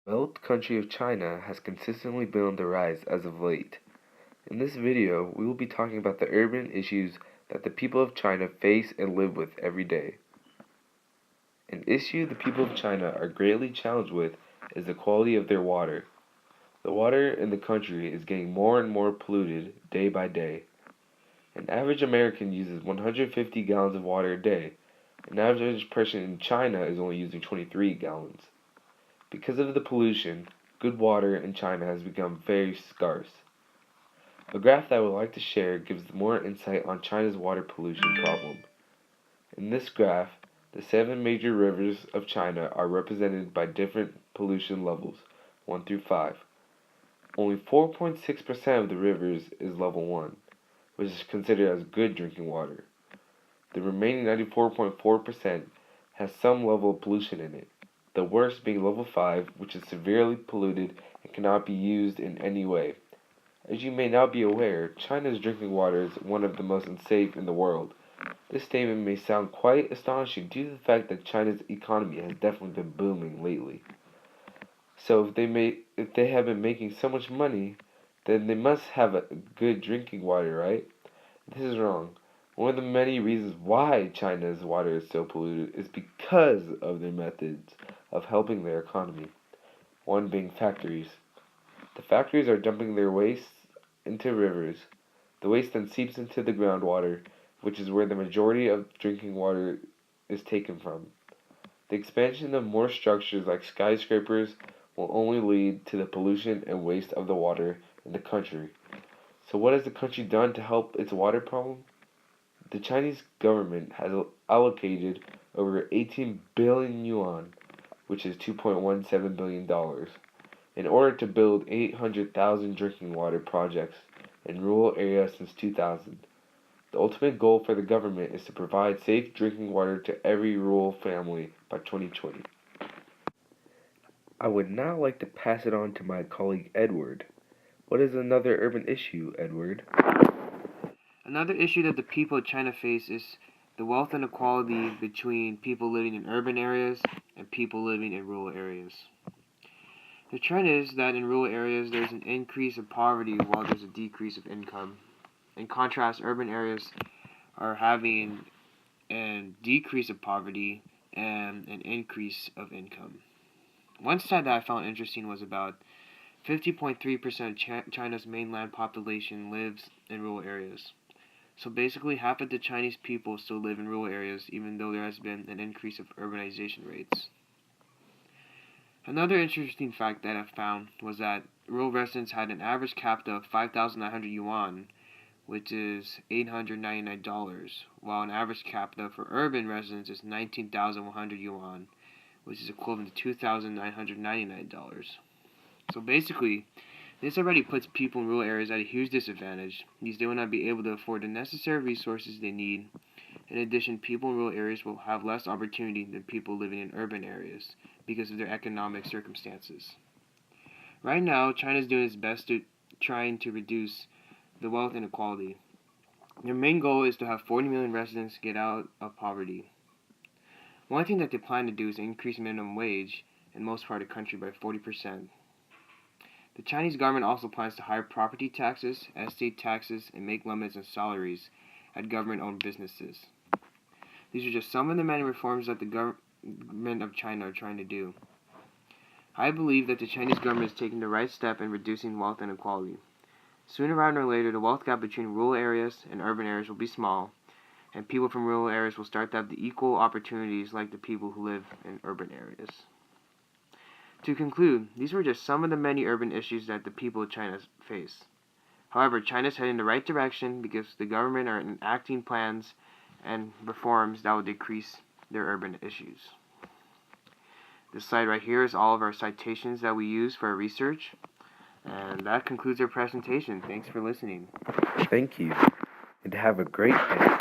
The developed country of China has consistently been on the rise as of late. In this video, we will be talking about the urban issues that the people of China face and live with every day. An issue the people of China are greatly challenged with is the quality of their water. The water in the country is getting more and more polluted day by day. An average American uses 150 gallons of water a day. An average person in China is only using 23 gallons. Because of the pollution, good water in China has become very scarce. A graph that I would like to share gives more insight on China's water pollution problem. In this graph, the 7 major rivers of China are represented by different pollution levels, 1 through 5. Only 4.6% of the rivers is level 1, which is considered as good drinking water. The remaining 94.4% has some level of pollution in it, the worst being level 5, which is severely polluted and cannot be used in any way. As you may now be aware, China's drinking water is one of the most unsafe in the world. This statement may sound quite astonishing due to the fact that China's economy has definitely been booming lately. So if they have been making so much money, then they must have a good drinking water, right? This is wrong. One of the many reasons why China's water is so polluted is because of their methods of helping their economy. One being factories. The factories are dumping their waste into rivers. The waste then seeps into the groundwater, which is where the majority of drinking water is taken from. The expansion of more structures like skyscrapers will only lead to the pollution and waste of the water in the country. So what has the country done to help its water problem? The Chinese government has allocated over 18 billion yuan, which is $2.17 billion, in order to build 800,000 drinking water projects in rural areas since 2000. The ultimate goal for the government is to provide safe drinking water to every rural family by 2020. I would now like to pass it on to my colleague Edward. What is another urban issue, Edward? Another issue that the people of China face is the wealth inequality between people living in urban areas and people living in rural areas. The trend is that in rural areas there's an increase of poverty while there's a decrease of income. In contrast, urban areas are having a decrease of poverty and an increase of income. One stat that I found interesting was about 50.3% of China's mainland population lives in rural areas. So basically, half of the Chinese people still live in rural areas, even though there has been an increase of urbanization rates. Another interesting fact that I found was that rural residents had an average capita of 5,900 yuan, which is $899, while an average capita for urban residents is 19,100 yuan, which is equivalent to $2,999. So basically, this already puts people in rural areas at a huge disadvantage, because they will not be able to afford the necessary resources they need. In addition, people in rural areas will have less opportunity than people living in urban areas because of their economic circumstances. Right now, China is doing its best to trying to reduce the wealth inequality. Their main goal is to have 40 million residents get out of poverty. One thing that they plan to do is increase minimum wage in most part of the country by 40%. The Chinese government also plans to hire property taxes, estate taxes, and make limits on salaries at government-owned businesses. These are just some of the many reforms that the government of China are trying to do. I believe that the Chinese government is taking the right step in reducing wealth inequality. Sooner rather than later, the wealth gap between rural areas and urban areas will be small, and people from rural areas will start to have the equal opportunities like the people who live in urban areas. To conclude, these were just some of the many urban issues that the people of China face. However, China is heading in the right direction because the government are enacting plans and reforms that will decrease their urban issues. This slide right here is all of our citations that we use for our research. And that concludes our presentation. Thanks for listening. Thank you, and have a great day.